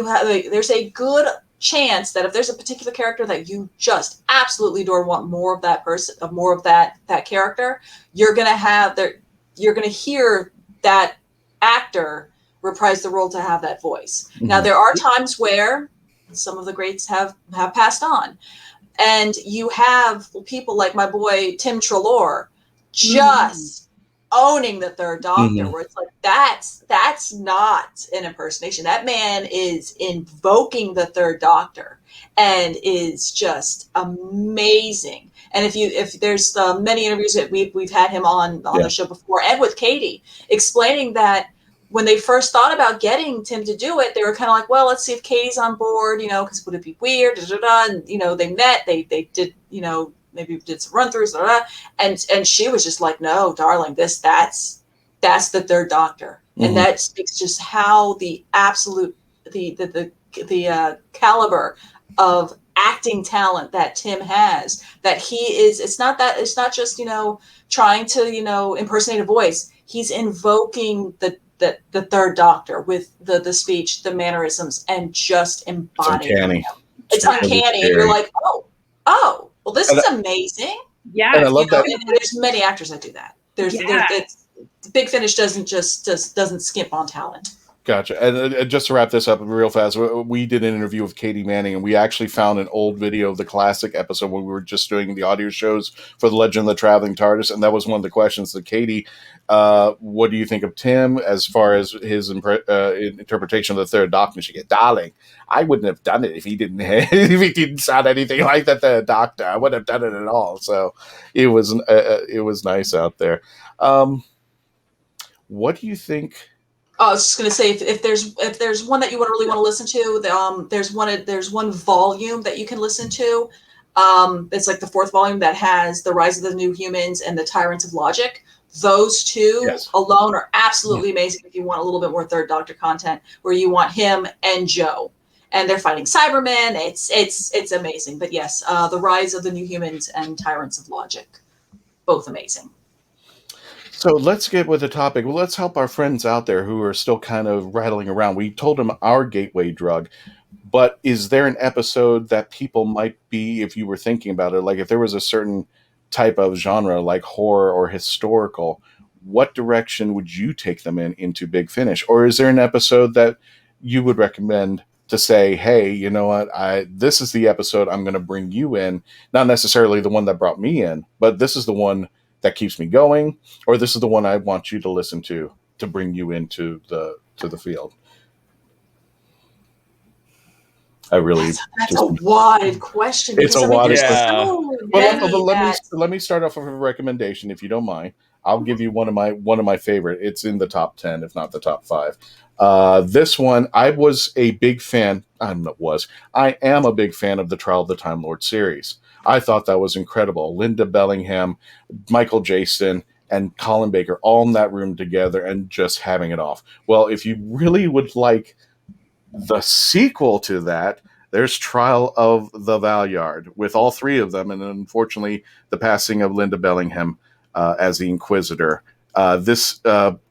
S2: have there's a good chance that if there's a particular character that you just absolutely adore, want more of that person, more of that character, you're gonna hear that actor reprise the role to have that voice. Now there are times where some of the greats have passed on, and you have people like my boy Tim Treloar just owning the Third Doctor, where it's like that's not an impersonation. That man is invoking the Third Doctor and is just amazing. And if there's many interviews that we've had him on the show before, and with Katie, explaining that when they first thought about getting Tim to do it, they were kind of like, well, let's see if Katie's on board, because would it be weird? And they met, they did, maybe did some run-throughs, and she was just like, no, darling, that's the Third Doctor. And that speaks just how the absolute the caliber of acting talent that Tim has, that he is, it's not just trying to impersonate a voice. He's invoking the Third Doctor with the speech, the mannerisms, and just embodying him. It's uncanny. And you're like, oh, well, this is amazing.
S3: Yeah.
S1: And I love that.
S2: And there's many actors that do that. Big Finish doesn't skimp on talent.
S1: Gotcha. And just to wrap this up real fast, we did an interview with Katie Manning, and we actually found an old video of the classic episode when we were just doing the audio shows for The Legend of the Traveling TARDIS, and that was one of the questions to Katie. What do you think of Tim as far as his interpretation of the Third Doctor? And she goes, darling, I wouldn't have done it if he didn't sound anything like that Third Doctor. I wouldn't have done it at all. So it was nice out there. What do you think?
S2: I was just going to say, if there's one that you really want to listen to, there's one volume that you can listen to. It's like the fourth volume that has The Rise of the New Humans and The Tyrants of Logic. Those two alone are absolutely amazing if you want a little bit more Third Doctor content, where you want him and Joe, and they're fighting Cybermen. It's amazing. But yes, The Rise of the New Humans and Tyrants of Logic, both amazing.
S1: So let's get with the topic. Well, let's help our friends out there who are still kind of rattling around. We told them our gateway drug, but is there an episode that people might be, if you were thinking about it, like if there was a certain type of genre like horror or historical, what direction would you take them into Big Finish? Or is there an episode that you would recommend to say, hey, you know what, this is the episode I'm going to bring you in, not necessarily the one that brought me in, but this is the one that keeps me going, or this is the one I want you to listen to bring you into the field? I really
S2: that's a wide question.
S1: It's a wide question.
S2: Well,
S1: let me start off with a recommendation, if you don't mind. I'll give you one of my favorite. It's in the top 10, if not the top 5. This one, I was a big fan. I am a big fan of the Trial of the Time Lord series. I thought that was incredible. Linda Bellingham, Michael Jason, and Colin Baker all in that room together and just having it off. Well, if you really would like the sequel to that, there's Trial of the Valeyard with all three of them, and unfortunately the passing of Linda Bellingham as the Inquisitor. This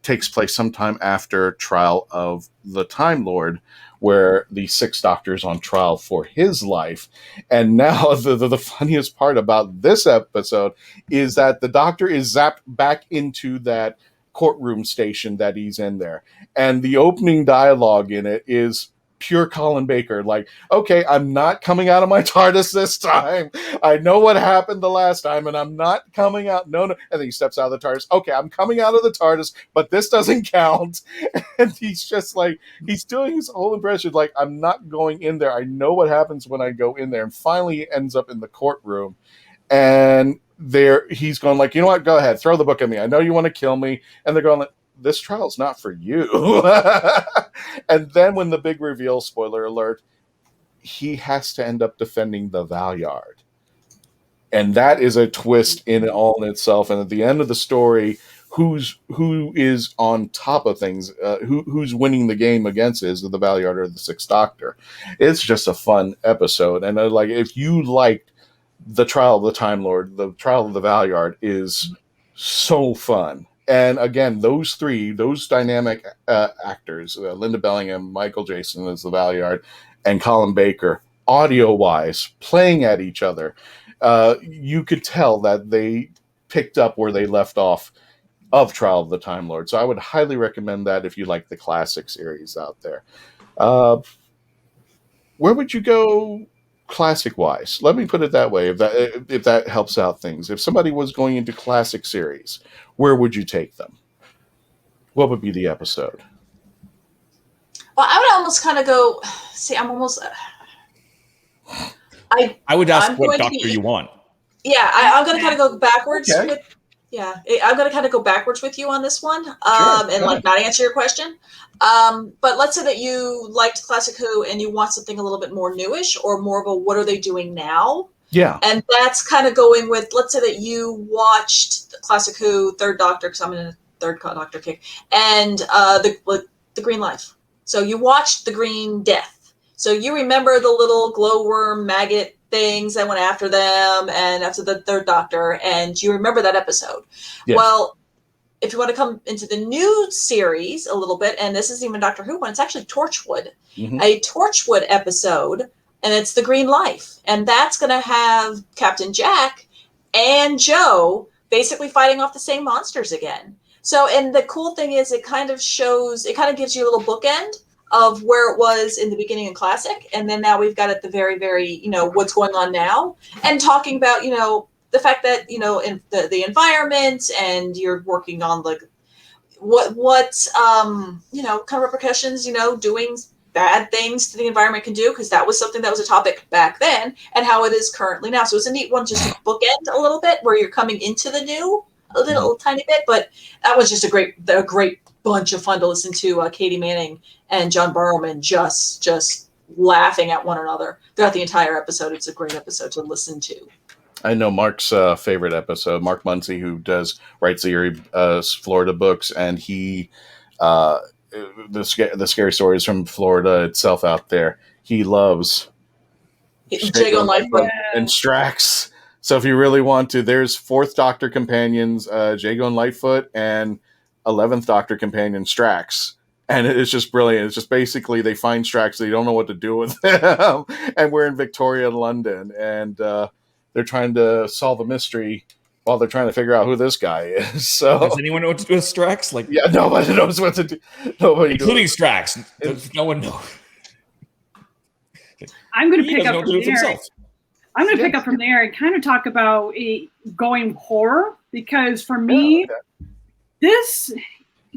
S1: takes place sometime after Trial of the Time Lord, where the Sixth Doctor is on trial for his life. And now the funniest part about this episode is that the Doctor is zapped back into that courtroom station that he's in there. And the opening dialogue in it is pure Colin Baker, like, okay, I'm not coming out of my TARDIS this time. I know what happened the last time, and I'm not coming out. No. And then he steps out of the TARDIS. Okay, I'm coming out of the TARDIS, but this doesn't count. And he's just like, he's doing his whole impression, like, I'm not going in there. I know what happens when I go in there. And finally he ends up in the courtroom. And he's going like, you know what, go ahead, throw the book at me. I know you want to kill me. And they're going like, this trial's not for you. And then when the big reveal, spoiler alert, he has to end up defending the Valeyard. And that is a twist in all in itself. And at the end of the story, who is on top of things, who's winning the game against is the Valeyard or the Sixth Doctor. It's just a fun episode. And like, if you liked the Trial of the Time Lord, the Trial of the Valeyard is So fun. And again, those three, those dynamic actors, Linda Bellingham, Michael Jason as the Valeyard, and Colin Baker, audio-wise, playing at each other, you could tell that they picked up where they left off of Trial of the Time Lord. So I would highly recommend that if you like the classic series out there. Where would you go classic-wise? Let me put it that way, if that helps out things. If somebody was going into classic series, where would you take them? What would be the episode?
S2: Well, I would almost kind of go. See, I'm almost.
S4: I would ask what doctor you want.
S2: Yeah, I'm going to kind of go backwards.
S1: Okay.
S2: I'm going to kind of go backwards with you on this one, and like not answer your question. But let's say that you liked Classic Who and you want something a little bit more newish or more of a what are they doing now?
S1: Yeah.
S2: And that's kind of going with, let's say that you watched Classic Who, Third Doctor, because I'm in a Third Doctor kick, and the Green Life. So you watched the Green Death. So you remember the little glowworm maggot things that went after them and after the Third Doctor, and you remember that episode.
S1: Yes.
S2: Well, if you want to come into the new series a little bit, and this is even Doctor Who one, it's actually Torchwood, a Torchwood episode, and it's the Green Life. And that's going to have Captain Jack and Joe basically fighting off the same monsters again. So, and the cool thing is it kind of gives you a little bookend of where it was in the beginning in Classic. And then now we've got at the very, very, what's going on now. And talking about, the fact that, in the environment and you're working on like what kind of repercussions, doing bad things to the environment can do, because that was something that was a topic back then and how it is currently now. So it's a neat one just to bookend a little bit where you're coming into the new a little tiny bit, but that was just a great bunch of fun to listen to. Katie Manning and John Barrowman just laughing at one another throughout the entire episode. It's a great episode to listen to.
S1: I know Mark's favorite episode, Mark Muncy, who writes the Erie, Florida books, and he the scary stories from Florida itself out there. He loves
S2: Jago and Lightfoot
S1: and Strax. So if you really want to, there's 4th Doctor companions, Jago and Lightfoot, and 11th Doctor companion Strax. And it's just brilliant. It's just basically they find Strax, they don't know what to do with him. And we're in Victoria, London, and they're trying to solve a mystery while they're trying to figure out who this guy is. So
S4: does anyone know what to do with Strax?
S1: Nobody knows what to do.
S4: Including Strax. No one knows.
S3: I'm going to pick up from there. I'm going to pick up from there and kind of talk about going horror, because for me, this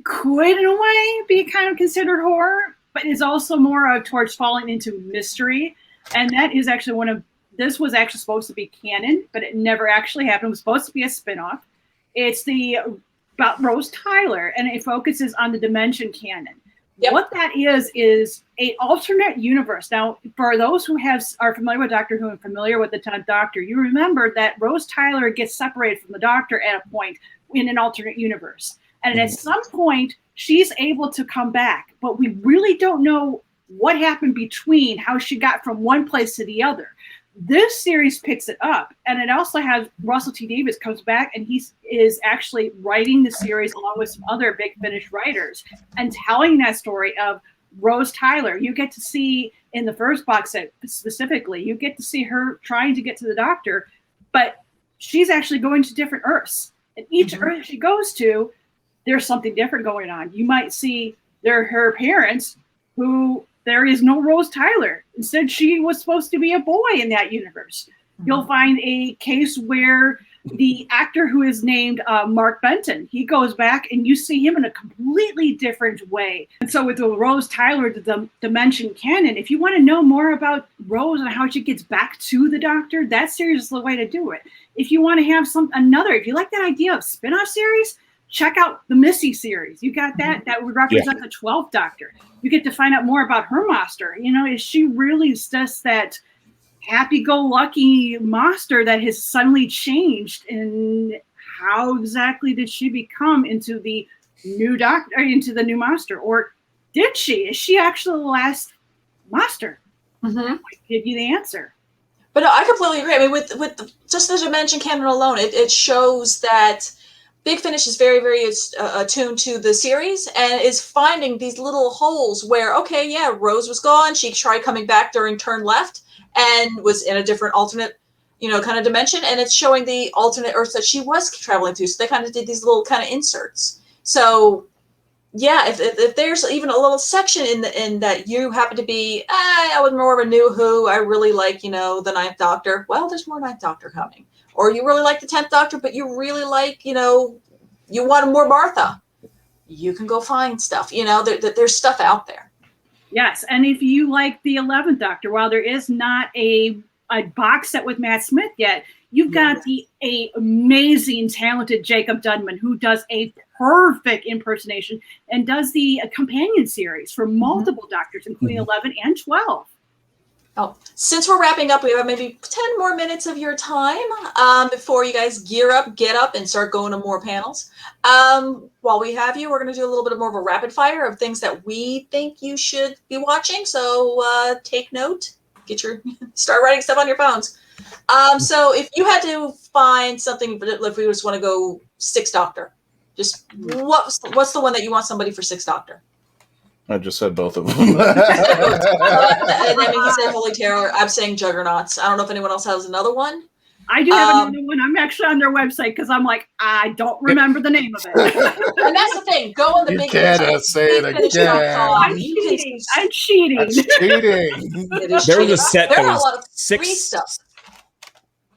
S3: could, in a way, be kind of considered horror, but is also more towards falling into mystery. And that is actually this was actually supposed to be canon, but it never actually happened. It was supposed to be a spinoff. It's about Rose Tyler, and it focuses on the Dimension canon. Yep. What that is an alternate universe. Now, for those who are familiar with Doctor Who and familiar with the 10th Doctor, you remember that Rose Tyler gets separated from the Doctor at a point in an alternate universe. And at some point, she's able to come back. But we really don't know what happened between, how she got from one place to the other. This series picks it up, and it also has Russell T Davies comes back, and he is actually writing the series along with some other Big Finish writers and telling that story of Rose Tyler. You get to see in the first box set specifically, you get to see her trying to get to the Doctor, but she's actually going to different Earths. And each Earth she goes to, there's something different going on. You might see her parents who there is no Rose Tyler. Instead, she was supposed to be a boy in that universe. You'll find a case where the actor who is named Mark Benton, he goes back and you see him in a completely different way. And so with the Rose Tyler, the Dimension canon, if you want to know more about Rose and how she gets back to the Doctor, that series is the way to do it. If you want to have if you like that idea of spin-off series, check out the Missy series. You got that would represent the 12th Doctor. You get to find out more about her monster. Is she really just that happy-go-lucky monster that has suddenly changed? And how exactly did she become into the new Doctor, into the new monster? Or did she? Is she actually the last monster? I give you the answer.
S2: But no, I completely agree. I mean, with just the Dimension canon alone, it shows that Big Finish is very, very attuned to the series and is finding these little holes where, okay, yeah, Rose was gone. She tried coming back during turn left and was in a different alternate, kind of dimension. And it's showing the alternate Earth that she was traveling to. So they kind of did these little kind of inserts. So yeah, if there's even a little section in that you happen to be, I was more of a New Who, I really like, the Ninth Doctor. Well, there's more Ninth Doctor coming. Or you really like the 10th Doctor, but you really like, you want more Martha. You can go find stuff. There's stuff out there.
S3: Yes, and if you like the 11th Doctor, while there is not a box set with Matt Smith yet, you've got a amazing, talented Jacob Dunman who does a perfect impersonation and does the companion series for multiple Doctors, including 11 and 12.
S2: Oh, since we're wrapping up, we have maybe 10 more minutes of your time before you guys gear up, get up, and start going to more panels. While we have you, we're going to do a little bit more of a rapid fire of things that we think you should be watching. So take note, start writing stuff on your phones. So if you had to find something, if we just want to go Sixth Doctor, just what's the one that you want somebody for Sixth Doctor?
S1: I just said both of them.
S2: And then he said Holy Terror. I'm saying Juggernauts. I don't know if anyone else has another one.
S3: I do have another one. I'm actually on their website because I'm like, I don't remember the name of it.
S2: And that's the thing. Go on the
S1: You
S2: Big
S1: can't
S2: Finish.
S1: say it again.
S3: I'm cheating.
S1: That's cheating.
S4: There was a set
S2: There
S4: that
S2: are a lot
S4: was
S2: of free
S4: 6.
S2: stuff.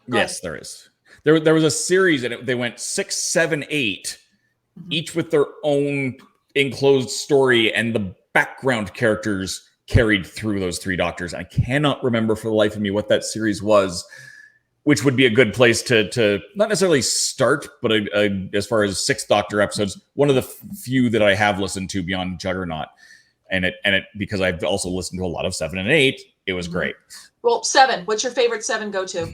S4: Yes, there is. There was a series and they went 6, 7, 8, each with their own enclosed story, and the background characters carried through those 3 Doctors. I cannot remember for the life of me what that series was, which would be a good place to not necessarily start, but as far as 6th Doctor episodes, one of the few that I have listened to beyond Juggernaut, and it because I've also listened to a lot of 7 and 8, it was great.
S2: Well, 7. What's your favorite 7 go-to?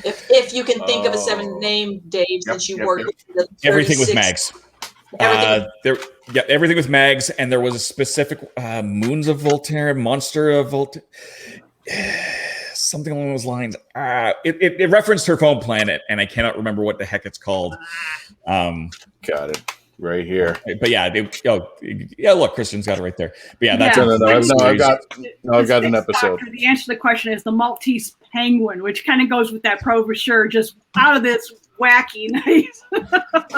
S2: If you can think of a 7 name, Dave, since you worked with
S4: everything with Mags. Everything with Mags, and there was a specific Moons of Voltaire, Monster of Voltaire, something along those lines. It referenced her phone planet, and I cannot remember what the heck it's called.
S1: Got it right here.
S4: But yeah, look, Christian's got it right there. But yeah, that's
S1: I've got an episode.
S3: Doctor, the answer to the question is the Maltese Penguin, which kind of goes with that Pro for sure, just out of this wacky nice.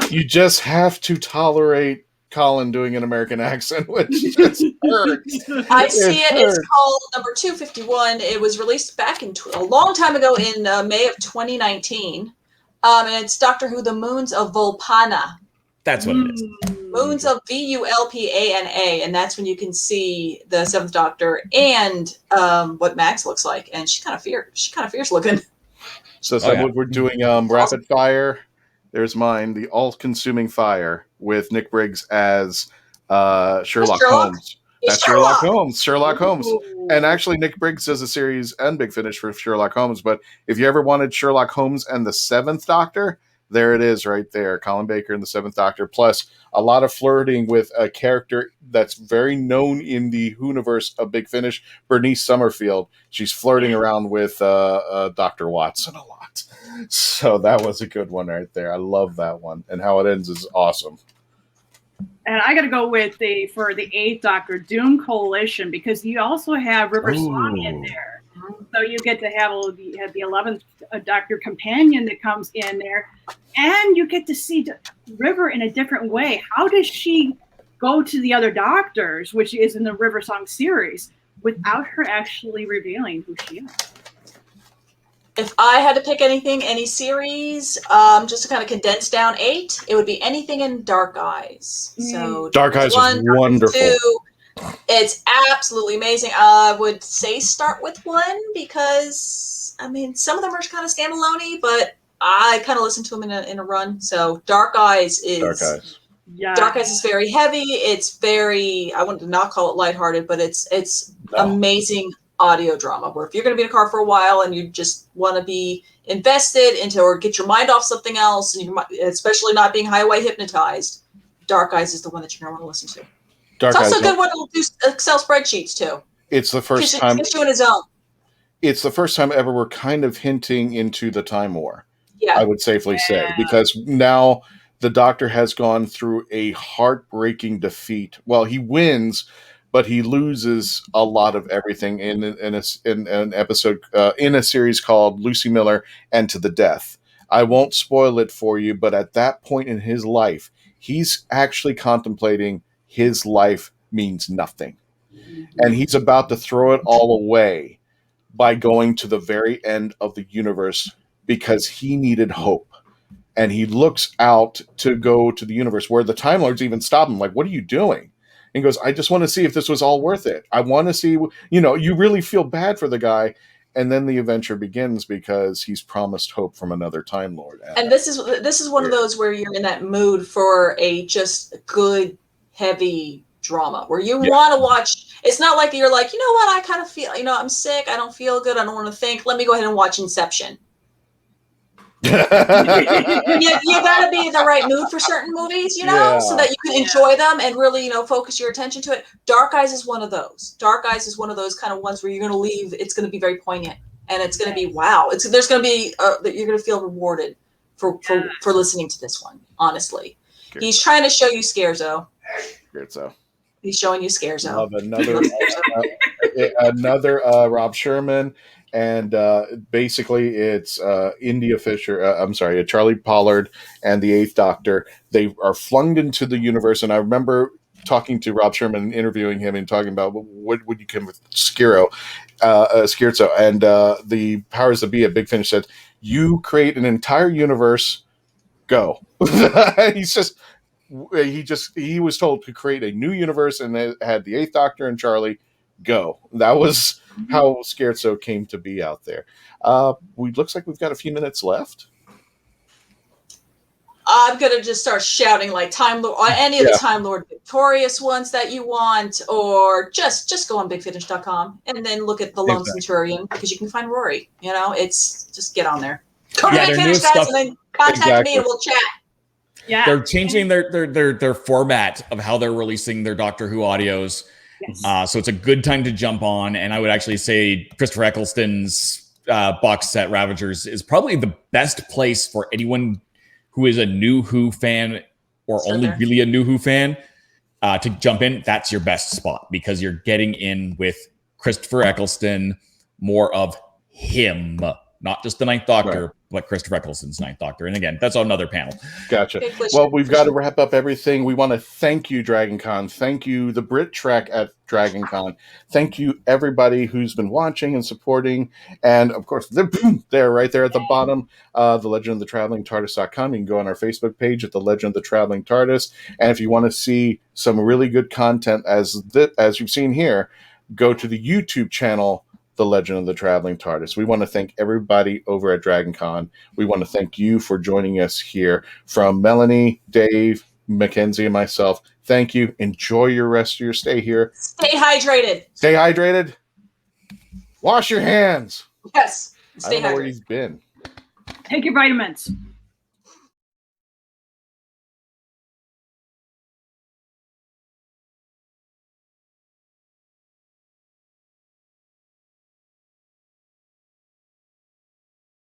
S1: You just have to tolerate Colin doing an American accent, which just hurts.
S2: I see it. It's called number 251. It was released back a long time ago in May of 2019. And it's Doctor Who, The Moons of Volpana.
S4: That's what it is.
S2: Moons of Vulpana, and that's when you can see the 7th Doctor and what Max looks like, and she's kind of fierce looking.
S1: So we're doing rapid fire. There's mine, the all-consuming fire with Nick Briggs as Sherlock Holmes. That's Sherlock Holmes. Sherlock Holmes. And actually, Nick Briggs does a series and Big Finish for Sherlock Holmes. But if you ever wanted Sherlock Holmes and the 7th Doctor, there it is right there. Colin Baker and the 7th Doctor. Plus, a lot of flirting with a character that's very known in the Whoniverse of Big Finish, Bernice Summerfield. She's flirting around with Dr. Watson a lot. So that was a good one right there. I love that one. And how it ends is awesome.
S3: And I got to go with for the 8th Doctor, Doom Coalition, because you also have River Song in there. So you get to have the 11th Doctor companion that comes in there, and you get to see River in a different way. How does she go to the other Doctors, which is in the River Song series, without her actually revealing who she is?
S2: If I had to pick anything, any series, just to kind of condense down 8, it would be anything in Dark Eyes. So
S1: Dark Eyes is wonderful.
S2: 2, it's absolutely amazing. I would say start with 1 because, I mean, some of them are kind of standalone-y, but I kind of listen to them in a run. So Dark Eyes is... Dark Eyes is very heavy. It's very, I wouldn't not call it lighthearted, but it's amazing audio drama where if you're going to be in a car for a while and you just want to be invested into or get your mind off something else, and especially not being highway hypnotized, Dark Eyes is the one that you're going to want to listen to. It's also a good one to do Excel spreadsheets too.
S1: It's the first time.
S2: It's doing his own.
S1: It's the first time ever we're kind of hinting into the Time War.
S2: Yeah,
S1: I would safely say, because now the Doctor has gone through a heartbreaking defeat. Well, he wins, but he loses a lot of everything in an episode in a series called Lucy Miller and to the Death. I won't spoil it for you, but at that point in his life, he's actually contemplating his life means nothing. And he's about to throw it all away by going to the very end of the universe because he needed hope. And he looks out to go to the universe where the Time Lords even stop him, like, what are you doing? And he goes, I just want to see if this was all worth it. I want to see, you really feel bad for the guy. And then the adventure begins because he's promised hope from another Time Lord.
S2: And this is one of those where you're in that mood for a just good, heavy drama where you want to watch. It's not like you're like, you know what, I kind of feel, I'm sick, I don't feel good, I don't want to think. Let me go ahead and watch Inception. you gotta be in the right mood for certain movies, so that you can enjoy them and really, focus your attention to it. Dark Eyes is one of those. Dark Eyes is one of those kind of ones where you're going to leave. It's going to be very poignant, and it's going to be wow. There's going to be that you're going to feel rewarded for listening to this one. Honestly, he's trying to show you Scherzo. He's showing you Scherzo.
S1: Love another Rob Sherman. And basically, it's India Fisher. Charlie Pollard and the Eighth Doctor. They are flung into the universe. And I remember talking to Rob Sherman and interviewing him and talking about what would you come with Scherzo. And the powers that be at Big Finish said, "You create an entire universe. Go." He was told to create a new universe, and they had the Eighth Doctor and Charlie. Go. That was how Scherzo came to be out there. Looks like we've got a few minutes left.
S2: I'm gonna just start shouting like Time Lord, or any of the Time Lord Victorious ones that you want, or just go on BigFinish.com and then look at the Lone Centurion because you can find Rory. It's just get on there. Go to Big Finish, guys, and then contact me and we'll chat.
S3: Yeah,
S4: they're changing their format of how they're releasing their Doctor Who audios. Yes. So it's a good time to jump on, and I would actually say Christopher Eccleston's box set Ravagers is probably the best place for anyone who is a new Who fan or only really a new Who fan to jump in. That's your best spot because you're getting in with Christopher Eccleston, more of him, not just the Ninth Doctor, but Christopher Eccleston's Ninth Doctor. And again, that's another panel.
S1: Gotcha. Well, we've got to wrap up everything. We want to thank you, DragonCon. Thank you, the BritTrack at DragonCon. Thank you, everybody who's been watching and supporting. And, of course, they're right there at the bottom, the Legend of the Traveling TARDIS.com. You can go on our Facebook page at the Legend of the Traveling TARDIS. And if you want to see some really good content as you've seen here, go to the YouTube channel, The Legend of the Traveling TARDIS. We want to thank everybody over at DragonCon. We want to thank you for joining us here. From Melanie, Dave, Mackenzie, and myself, thank you. Enjoy your rest of your stay here.
S2: Stay hydrated.
S1: Stay hydrated. Wash your hands.
S2: Yes. Stay
S1: I don't know
S2: hydrated.
S1: where you've been.
S3: Take your vitamins.